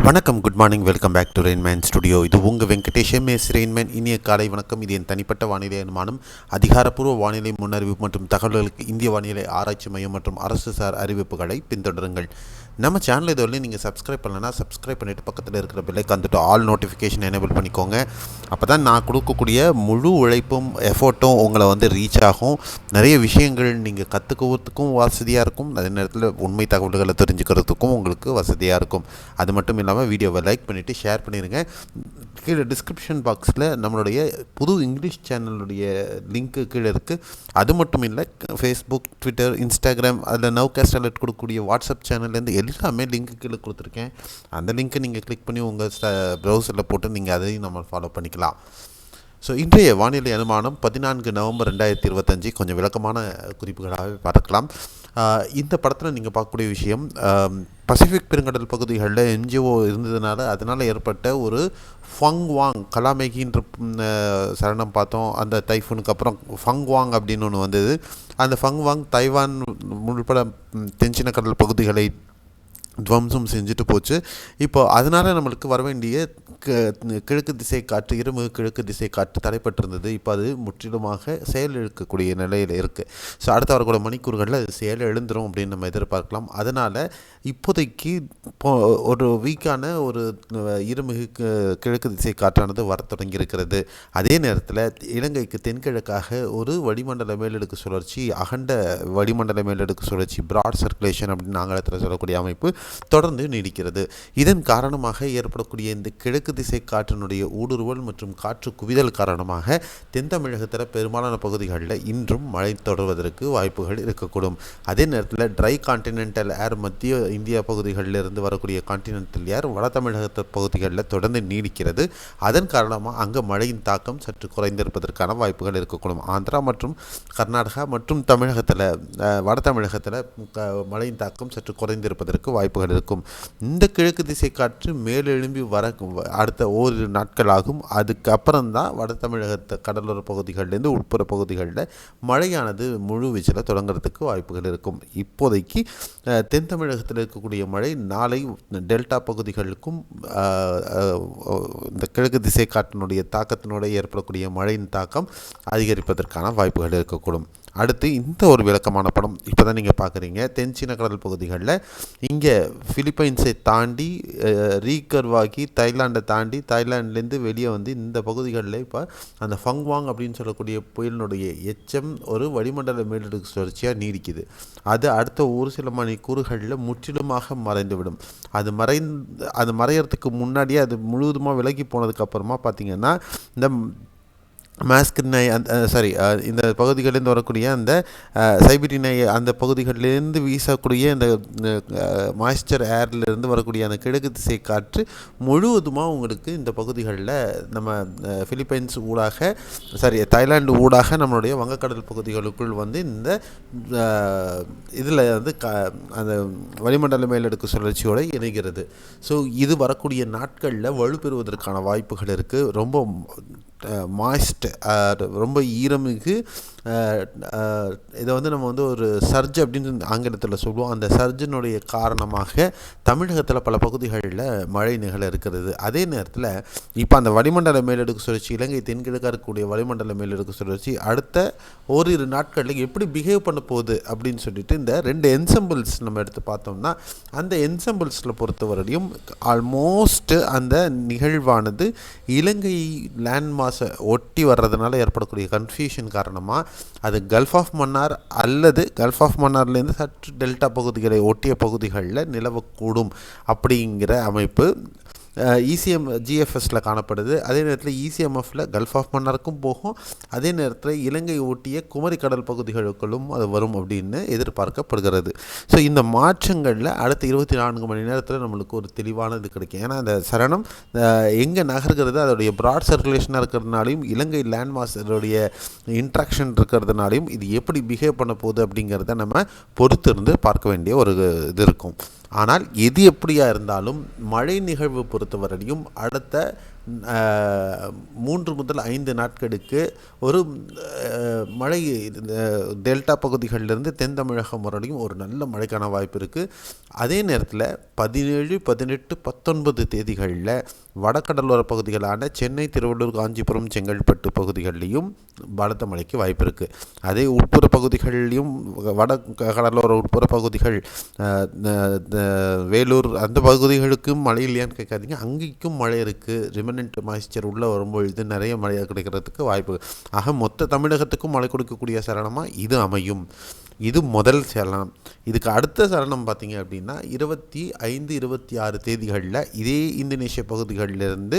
வணக்கம், good morning, welcome back to Rainman studio. இது உங்கள் வெங்கடேஷ் எம்எஸ் ரெயின்மேன். இனிய காலை வணக்கம். இது என் தனிப்பட்ட வானிலை அனுமானம். அதிகாரப்பூர்வ வானிலை முன்னறிவிப்பு மற்றும் தகவல்களுக்கு இந்திய வானிலை ஆராய்ச்சி மையம் மற்றும் அரசு சார் அறிவிப்புகளை பின்தொடருங்கள். நம்ம சேனல் இதுவரை நீங்கள் சப்ஸ்கிரைப் பண்ணலன்னா சப்ஸ்கிரைப் பண்ணிவிட்டு பக்கத்தில் இருக்கிற பெல்லைக்கு வந்துட்டு ஆல் நோட்டிஃபிகேஷன் எனேபிள் பண்ணிக்கோங்க. அப்போ தான் நான் கொடுக்கக்கூடிய முழு உழைப்பும் எஃபோர்ட்டும் உங்களை ரீச் ஆகும். நிறைய விஷயங்கள் நீங்கள் கற்றுக்கிறதுக்கும் வசதியாக இருக்கும். அதே நேரத்தில் உண்மை தகவல்களை தெரிஞ்சுக்கிறதுக்கும் உங்களுக்கு வசதியாக இருக்கும். அது மட்டும் இல்லாமல் வீடியோவை லைக் பண்ணிவிட்டு ஷேர் பண்ணிடுங்க. கீழே டிஸ்கிரிப்ஷன் பாக்ஸில் நம்மளுடைய புது இங்கிலீஷ் சேனலுடைய லிங்க்கு கீழே இருக்குது. அது மட்டும் இல்லை, ஃபேஸ்புக், ட்விட்டர், இன்ஸ்டாகிராம், அதில் நவ்காஸ்ட் அலர்ட் கொடுக்கக்கூடிய வாட்ஸ்அப் சேனல்லேருந்து எல்லாமே லிங்க்கு கீழே கொடுத்துருக்கேன். அந்த லிங்க்கை நீங்கள் கிளிக் பண்ணி உங்கள் ப்ரௌசரில் போட்டு நீங்கள் அதையும் நம்ம ஃபாலோ பண்ணிக்கலாம். ஸோ இன்றைய வானிலை அனுமானம் 14 நவம்பர் 2025 கொஞ்சம் விளக்கமான குறிப்புகளாகவே பார்க்கலாம். இந்த படத்தில் நீங்கள் பார்க்கக்கூடிய விஷயம், பசிபிக் பெருங்கடல் பகுதிகளில் என்ஜிஓ இருந்ததுனால அதனால் ஏற்பட்ட ஒரு ஃபங்வாங் கலாமேகின்ற சரணம் பார்த்தோம். அந்த டைஃபூனுக்கு அப்புறம் ஃபங்வாங் அப்படின்னு ஒன்று வந்தது. அந்த ஃபங்வாங் தைவான் உள்பட தென்சீன கடல் பகுதிகளை துவம்சம் செஞ்சுட்டு போச்சு. இப்போ அதனால் நம்மளுக்கு வர வேண்டிய கிழக்கு திசை காற்று, இருமுக கிழக்கு திசை காற்று தடைப்பட்டிருந்தது. இப்போ அது முற்றிலுமாக செயல் இழக்கக்கூடிய நிலையில் இருக்குது. ஸோ அடுத்த வரக்கூடிய மணிக்கூறுகளில் அது செயல் எழுந்துரும் அப்படின்னு நம்ம எதிர்பார்க்கலாம். அதனால் இப்போதைக்கு ஒரு வீக்கான ஒரு இருமுக கிழக்கு திசை காற்றானது வர தொடங்கியிருக்கிறது. அதே நேரத்தில் இலங்கைக்கு தென்கிழக்காக ஒரு வளிமண்டல மேலடுக்கு சுழற்சி, அகண்ட வளிமண்டல மேலடுக்கு சுழற்சி, பிராட் சர்க்குலேஷன் அப்படின்னு ஆங்கிலத்தில் சொல்லக்கூடிய அமைப்பு தொடர்ந்து நீடிக்கிறது. இதன் காரணமாக ஏற்படக்கூடிய இந்த கிழக்கு திசை காற்றினுடைய ஊடுருவல் மற்றும் காற்று குவிதல் காரணமாக தென் தமிழகத்தில் பெரும்பாலான பகுதிகளில் இன்றும் மழை தொடர்வதற்கு வாய்ப்புகள் இருக்கக்கூடும். அதே நேரத்தில் ட்ரை கான்டினென்டல் ஏர் மத்திய இந்தியா பகுதிகளிலிருந்து வரக்கூடிய கான்டினென்டல் ஏர் வட தமிழக பகுதிகளில் தொடர்ந்து நீடிக்கிறது. அதன் காரணமாக அங்கே மழையின் தாக்கம் சற்று குறைந்திருப்பதற்கான வாய்ப்புகள் இருக்கக்கூடும். ஆந்திரா மற்றும் கர்நாடகா மற்றும் தமிழகத்தில் வட தமிழகத்தில் மழையின் தாக்கம் சற்று குறைந்திருப்பதற்கு வாய்ப்புகள் இருக்கும். இந்த கிழக்கு திசை காற்று மேலெழும்பி வர அடுத்த ஓரிரு நாட்கள் ஆகும். அதுக்கப்புறம் தான் வட தமிழகத்தை கடலோர பகுதிகளிலேருந்து உட்புற பகுதிகளில் மழையானது முழு வீச்சில் தொடங்குறதுக்கு வாய்ப்புகள் இருக்கும். இப்போதைக்கு தென் தமிழகத்தில் இருக்கக்கூடிய மழை நாளை டெல்டா பகுதிகளுக்கும் இந்த கிழக்கு திசை காற்றினுடைய தாக்கத்தினுடைய ஏற்படக்கூடிய மழையின் தாக்கம் அதிகரிப்பதற்கான வாய்ப்புகள் இருக்கக்கூடும். அடுத்து இந்த ஒரு விளக்கமான படம் இப்போ தான் நீங்கள் பார்க்குறீங்க. தென்சீன கடல் பகுதிகளில் இங்கே பிலிப்பைன்ஸை தாண்டி ரீகர்வாகி தாய்லாண்டை தாண்டி தாய்லாண்ட்லேருந்து வெளியே இந்த பகுதிகளில் இப்போ அந்த ஃபங்வாங் அப்படின்னு சொல்லக்கூடிய புயலினுடைய எச்சம் ஒரு வளிமண்டல மேலடுக்கு சுழற்சியாக நீடிக்குது. அது அடுத்த ஒரு சில மணிக்கூறுகளில் முற்றிலுமாக மறைந்துவிடும். அது மறையறதுக்கு முன்னாடியே அது முழுவதுமாக விலகி போனதுக்கப்புறமா பார்த்திங்கன்னா இந்த மாஸ்கினை இந்த பகுதிகளிலேருந்து வரக்கூடிய அந்த சைபீரியனை அந்த பகுதிகளிலேருந்து வீசக்கூடிய இந்த மாய்ஸ்சர் ஏர்லேருந்து வரக்கூடிய அந்த கிழக்கு திசை காற்று முழுவதுமாக உங்களுக்கு இந்த பகுதிகளில் நம்ம பிலிப்பைன்ஸ் ஊடாக தாய்லாந்து ஊடாக நம்மளுடைய வங்கக்கடல் பகுதிகளுக்குள் இந்த இதில் அந்த வளிமண்டல மேலடுக்கு சுழற்சியோடு இணைகிறது. ஸோ இது வரக்கூடிய நாட்களில் வலுப்பெறுவதற்கான வாய்ப்புகள் இருக்குது. ரொம்ப மாய்ஸ்ட், ரொம்ப ஈரமிகு, இதை நம்ம ஒரு சர்ஜ் அப்படின்னு ஆங்கிலத்தில் சொல்லுவோம். அந்த சர்ஜினுடைய காரணமாக தமிழகத்தில் பல பகுதிகளில் மழை நிகழ இருக்கிறது. அதே நேரத்தில் இப்போ அந்த வளிமண்டல மேலடுக்கு சுழற்சி, இலங்கை தென்கிழக்காக இருக்கக்கூடிய வளிமண்டல மேலடுக்கு சுழற்சி அடுத்த ஓரிரு நாட்களில் எப்படி பிஹேவ் பண்ண போகுது அப்படின்னு சொல்லிட்டு இந்த 2 என்சம்பிள்ஸ் நம்ம எடுத்து பார்த்தோம்னா, அந்த என்சம்பிள்ஸில் பொறுத்தவரையும் ஆல்மோஸ்ட் அந்த நிகழ்வானது இலங்கை லேண்ட் மாஸை ஒட்டி வர்றதுனால ஏற்படக்கூடிய கன்ஃபியூஷன் காரணமாக அது கல்ஃப் ஆஃப் மன்னார் அல்லது கல்ஃப் ஆஃப் மன்னார்லேருந்து சற்று டெல்டா பகுதிகளை ஒட்டிய பகுதிகளில் நிலவக்கூடும் அப்படிங்கிற அமைப்பு இசிஎம் ஜிஎஃப்எஸில் காணப்படுது. அதே நேரத்தில் இசிஎம்எஃப்பில் கல்ஃப் ஆஃப் மன்னாருக்கும் போகும். அதே நேரத்தில் இலங்கை ஒட்டிய குமரி கடல் பகுதிகளுக்குள்ளும் அது வரும் அப்படின்னு எதிர்பார்க்கப்படுகிறது. ஸோ இந்த மாற்றங்களில் அடுத்த 24 மணி நேரத்தில் நம்மளுக்கு ஒரு தெளிவானது கிடைக்கும். ஏன்னா அந்த சரணம் எங்கே நகர்கிறது, அதோடைய பிராட் சர்க்குலேஷனாக இருக்கிறதுனாலையும் இலங்கை லேண்ட் மாஸருடைய இன்ட்ராக்ஷன் இருக்கிறதுனாலையும் இது எப்படி பிஹேவ் பண்ண போகுது அப்படிங்கிறத நம்ம பொறுத்து இருந்து பார்க்க வேண்டிய ஒரு இது இருக்கும். ஆனால் எது எப்படியா இருந்தாலும் மழை நிகழ்வு பொறுத்தவரையும் அடுத்த 3 முதல் 5 நாட்களுக்கு ஒரு மழை டெல்டா பகுதிகளிலிருந்து தென் தமிழகம் வரையும் ஒரு நல்ல மழைக்கான வாய்ப்பு இருக்குது. அதே நேரத்தில் 17, 18, 19 தேதிகளில் வடகடலோர பகுதிகளான சென்னை, திருவள்ளூர், காஞ்சிபுரம், செங்கல்பட்டு பகுதிகளிலையும் பலத்த மழைக்கு வாய்ப்பு இருக்குது. அதே உட்புற பகுதிகளிலையும் வட கடலோர உட்புற பகுதிகள் வேலூர் அந்த பகுதிகளுக்கும் மழை இல்லையான்னு கேட்காதீங்க, அங்கேயும் மழை இருக்குது. ரிமனன்ட் மாய்ஸ்சர் உள்ளே வரும்பொழுது நிறைய மழை கிடைக்கிறதுக்கு வாய்ப்பு. ஆக மொத்த தமிழகத்துக்கும் மழை கொடுக்கக்கூடிய சரணமாக இது அமையும். இது முதல் சரணம். இதுக்கு அடுத்த சரணம் பார்த்திங்க அப்படின்னா 25, 26 தேதிகளில் இதே இந்தோனேஷிய பகுதிகளிலிருந்து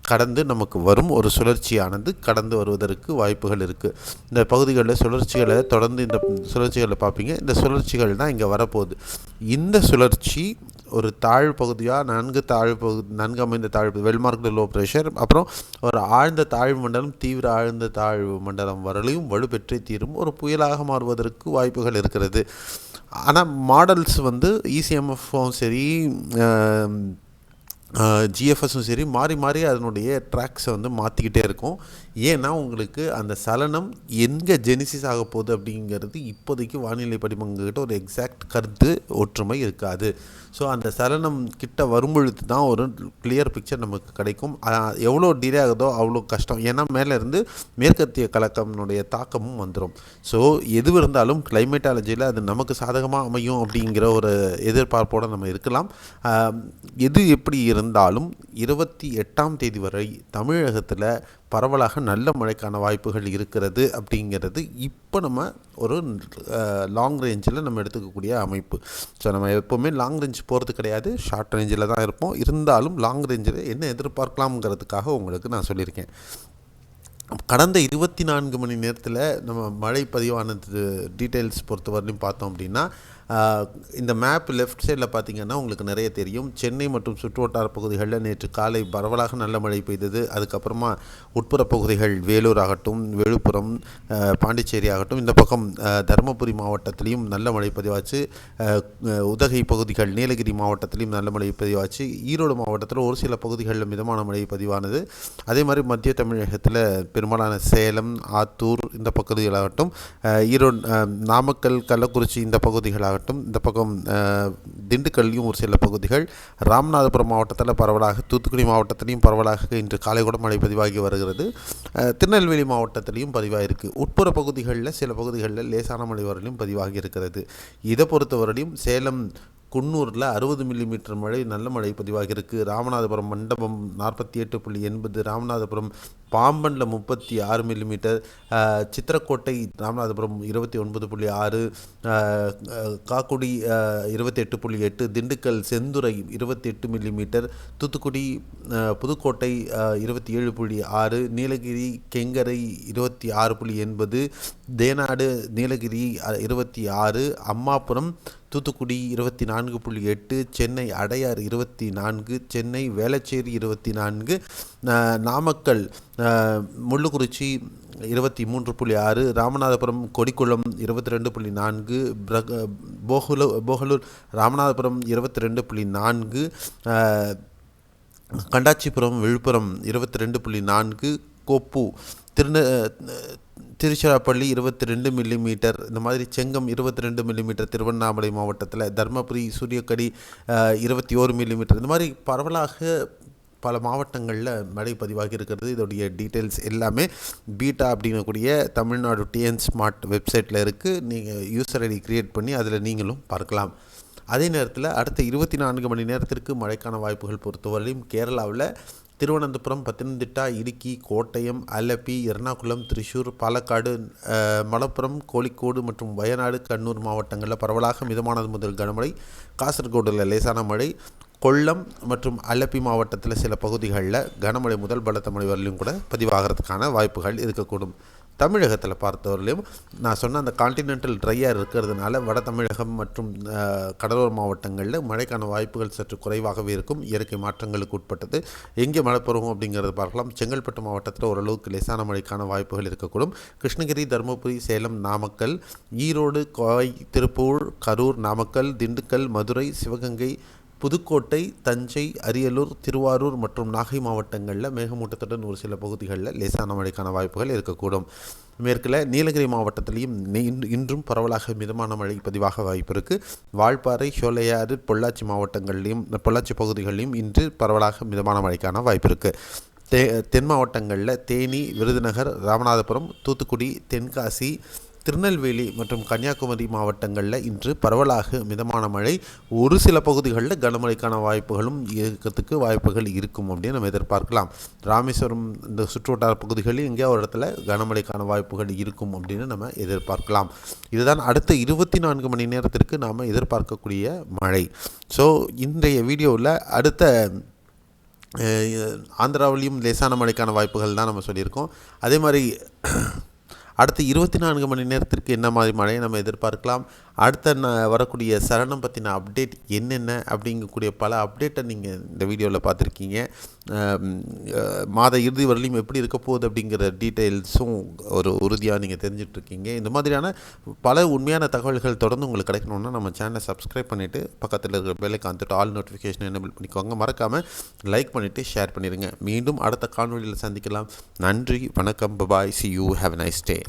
கடந்து நமக்கு வரும் ஒரு சுழற்சியானது கடந்து வருவதற்கு வாய்ப்புகள் இருக்குது. இந்த பகுதிகளில் சுழற்சிகளை தொடர்ந்து இந்த சுழற்சிகளை பார்ப்பீங்க. இந்த சுழற்சிகள் தான் இங்கே வரப்போகுது. இந்த சுழற்சி ஒரு தாழ் பகுதியாக நன்கு அமைந்த தாழ்வு வெல்மார்க்டு லோ ப்ரெஷர், அப்புறம் ஒரு ஆழ்ந்த தாழ்வு மண்டலம், தீவிர ஆழ்ந்த தாழ்வு மண்டலம் வரலையும் வலுப்பெற்றே தீரும் ஒரு புயலாக மாறுவதற்கு வாய்ப்புகள் இருக்கிறது. ஆனால் மாடல்ஸ் இசிஎம்எஃப்பும் சரி ஜிஎஃப்எஸும் சரி மாறி மாறி அதனுடைய ட்ராக்ஸை மாற்றிக்கிட்டே இருக்கும். ஏன்னா உங்களுக்கு அந்த சலனம் எங்கே ஜெனிசிஸ் ஆக போகுது அப்படிங்கிறது இப்போதைக்கு வானிலை படிமங்கக்கிட்ட ஒரு எக்ஸாக்ட் கருத்து ஒற்றுமை இருக்காது. ஸோ அந்த சலனம் கிட்ட வரும்பொழுது தான் ஒரு கிளியர் பிக்சர் நமக்கு கிடைக்கும். எவ்வளோ டிலே ஆகுதோ அவ்வளோ கஷ்டம். ஏன்னா மேலேருந்து மேற்கத்திய கலக்கம்னுடைய தாக்கமும் வந்துடும். ஸோ எது இருந்தாலும் கிளைமேட்டாலஜியில் அது நமக்கு சாதகமாக அமையும் அப்படிங்கிற ஒரு எதிர்பார்ப்போடு நம்ம இருக்கலாம். எது எப்படி இருந்தாலும் 28ஆம் தேதி வரை தமிழகத்தில் பரவலாக நல்ல மழைக்கான வாய்ப்புகள் இருக்கிறது அப்படிங்கிறது இப்போ நம்ம ஒரு லாங் ரேஞ்சில் நம்ம எடுத்துக்கக்கூடிய அமைப்பு. ஸோ நம்ம எப்போவுமே லாங் ரேஞ்ச் போகிறது கிடையாது, ஷார்ட் ரேஞ்சில் தான் இருப்போம். இருந்தாலும் லாங் ரேஞ்சில் என்ன எதிர்பார்க்கலாம்ங்கிறதுக்காக உங்களுக்கு நான் சொல்லியிருக்கேன். கடந்த 24 மணி நேரத்தில் நம்ம மழை பதிவானது டீட்டெயில்ஸ் பொறுத்தவரையும் பார்த்தோம் அப்படின்னா இந்த மேப் லெஃப்ட் சைடில் பார்த்திங்கன்னா உங்களுக்கு நிறைய தெரியும். சென்னை மற்றும் சுற்றுவட்டார பகுதிகளில் நேற்று காலை பரவலாக நல்ல மழை பெய்தது. அதுக்கப்புறமா உட்புற பகுதிகள் வேலூர் ஆகட்டும், விழுப்புரம், பாண்டிச்சேரி ஆகட்டும், இந்த பக்கம் தருமபுரி மாவட்டத்திலையும் நல்ல மழை பதிவாச்சு. உதகை பகுதிகள் நீலகிரி மாவட்டத்திலையும் நல்ல மழை பதிவாச்சு. ஈரோடு மாவட்டத்தில் ஒரு சில பகுதிகளில் மிதமான மழை பதிவானது. அதே மாதிரி மத்திய தமிழகத்தில் பெரும்பாலான சேலம், ஆத்தூர் இந்த பகுதிகளாகட்டும், ஈரோடு, நாமக்கல், கள்ளக்குறிச்சி இந்த பகுதிகளாகட்டும், இந்த பக்கம் திண்டுக்கல்லையும் ஒரு சில பகுதிகள், ராமநாதபுரம் மாவட்டத்தில் பரவலாக, தூத்துக்குடி மாவட்டத்திலையும் பரவலாக இன்று காலை கூட மழை பதிவாகி வருகிறது. திருநெல்வேலி மாவட்டத்திலையும் பதிவாகிருக்கு. உட்புற பகுதிகளில் சில பகுதிகளில் லேசான மழை வரலையும் பதிவாகி இருக்கிறது. இதை பொறுத்தவரையும் சேலம் குன்னூரில் 60 மில்லிமீட்டர் மழை நல்ல மழை பதிவாகியிருக்கு. ராமநாதபுரம் மண்டபம் 48.80, ராமநாதபுரம் பாம்பனில் 36 millimetre, Chithirakottai Ramanathapuram 29.6, Kakkudi 28.8, Dindigul Senthurai 28 millimetre, Thoothukudi Pudukkottai 27.6, Nilgiri Kengarai 26.80, Thenadu Nilgiri 26, Ammapuram Thoothukudi 24.8, Chennai Adyar 24, Chennai Velachery 24, Namakkal Mullukurichi 23.6, Ramanathapuram Kodikulam 22.4, Bogalur Ramanathapuram 22.4, Kandachipuram Villupuram 22.4, Koppu Tiruchirappalli 22 millimetre, இந்த மாதிரி செங்கம் 22 மில்லிமீட்டர் திருவண்ணாமலை மாவட்டத்தில், தர்மபுரி சூரியக்கடி 21 மில்லிமீட்டர், இந்த மாதிரி பரவலாக பல மாவட்டங்களில் மழை பதிவாகி இருக்கிறது. இதோடைய டீட்டெயில்ஸ் எல்லாமே பீட்டா அப்படிங்கக்கூடிய தமிழ்நாடு டிஎன் ஸ்மார்ட் வெப்சைட்டில் இருக்குது. நீங்கள் யூசர் ஐடி க்ரியேட் பண்ணி அதில் நீங்களும் பார்க்கலாம். அதே நேரத்தில் அடுத்த 24 மணி நேரத்திற்கு மழைக்கான வாய்ப்புகள் பொறுத்தவரையிலும் கேரளாவில் திருவனந்தபுரம், பத்தனந்திட்டா, இடுக்கி, கோட்டயம், ஆலப்பி, எர்ணாகுளம், திரிசூர், பாலக்காடு, மலப்புரம், கோழிக்கோடு மற்றும் வயநாடு, கண்ணூர் மாவட்டங்களில் பரவலாக மிதமானது முதல் கனமழை, காசர்கோடில் லேசான மழை, கொல்லம் மற்றும் ஆலப்பி மாவட்டத்தில் சில பகுதிகளில் கனமழை முதல் பலத்த மழை வரலையும் கூட பதிவாகிறதுக்கான வாய்ப்புகள் இருக்கக்கூடும். தமிழகத்தில் பார்த்தவரையிலும் நான் சொன்ன அந்த கான்டினென்டல் ட்ரையாக இருக்கிறதுனால வட தமிழகம் மற்றும் கடலோர மாவட்டங்களில் மழைக்கான வாய்ப்புகள் சற்று குறைவாகவே இருக்கும். இயற்கை மாற்றங்களுக்கு உட்பட்டது. எங்கே மழை பெறும் அப்படிங்கிறத பார்க்கலாம். செங்கல்பட்டு மாவட்டத்தில் ஓரளவுக்கு லேசான மழைக்கான வாய்ப்புகள் இருக்கக்கூடும். கிருஷ்ணகிரி, தருமபுரி, சேலம், நாமக்கல், ஈரோடு, கோவை, திருப்பூர், கரூர், நாமக்கல், திண்டுக்கல், மதுரை, சிவகங்கை, புதுக்கோட்டை, தஞ்சை, அரியலூர், திருவாரூர் மற்றும் நாகை மாவட்டங்களில் மேகமூட்டத்துடன் ஒரு சில பகுதிகளில் லேசான மழைக்கான வாய்ப்புகள் இருக்கக்கூடும். மேற்கில் நீலகிரி மாவட்டத்திலையும் இன்றும் பரவலாக மிதமான மழை பதிவாக வாய்ப்பு இருக்குது. வால்பாறை, சோலையாறு, பொள்ளாச்சி மாவட்டங்களிலும் பொள்ளாச்சி பகுதிகளிலும் இன்று பரவலாக மிதமான மழைக்கான வாய்ப்பு இருக்குது. தென் மாவட்டங்களில் தேனி, விருதுநகர், ராமநாதபுரம், தூத்துக்குடி, தென்காசி, திருநெல்வேலி மற்றும் கன்னியாகுமரி மாவட்டங்களில் இன்று பரவலாக மிதமான மழை, ஒரு சில பகுதிகளில் கனமழைக்கான வாய்ப்புகளும் இருக்கிறதுக்கு வாய்ப்புகள் இருக்கும் அப்படின்னு நம்ம எதிர்பார்க்கலாம். ராமேஸ்வரம் இந்த சுற்றுவட்டார பகுதிகளில் எங்கேயா ஒரு இடத்துல கனமழைக்கான வாய்ப்புகள் இருக்கும் அப்படின்னு நம்ம எதிர்பார்க்கலாம். இதுதான் அடுத்த 24 மணி நேரத்திற்கு நாம் எதிர்பார்க்கக்கூடிய மழை. ஸோ இன்றைய வீடியோவில் அடுத்த ஆந்திராவிலையும் லேசான மழைக்கான வாய்ப்புகள் தான் நம்ம சொல்லியிருக்கோம். அதே மாதிரி அடுத்த 24 மணி நேரத்திற்கு என்ன மாதிரி மழையை நம்ம எதிர்பார்க்கலாம், அடுத்த வரக்கூடிய சரணம் பற்றின அப்டேட் என்னென்ன அப்படிங்கக்கூடிய பல அப்டேட்டை நீங்கள் இந்த வீடியோவில் பார்த்துருக்கீங்க. மாத இறுதி வரலையும் எப்படி இருக்க போகுது அப்படிங்கிற டீட்டெயில்ஸும் ஒரு உறுதியாக நீங்கள் தெரிஞ்சிட்ருக்கீங்க. இந்த மாதிரியான பல உண்மையான தகவல்கள் தொடர்ந்து உங்களுக்கு கிடைக்கணுன்னா நம்ம சேனலை சப்ஸ்கிரைப் பண்ணிவிட்டு பக்கத்தில் இருக்கிற பெல்லை காந்துட்டு ஆல் நோட்டிஃபிகேஷன் எனேபிள் பண்ணிக்கோங்க. மறக்காமல் லைக் பண்ணிவிட்டு ஷேர் பண்ணிடுங்க. மீண்டும் அடுத்த காணொலியில் சந்திக்கலாம். நன்றி, வணக்கம், பாய், see you, have a nice day.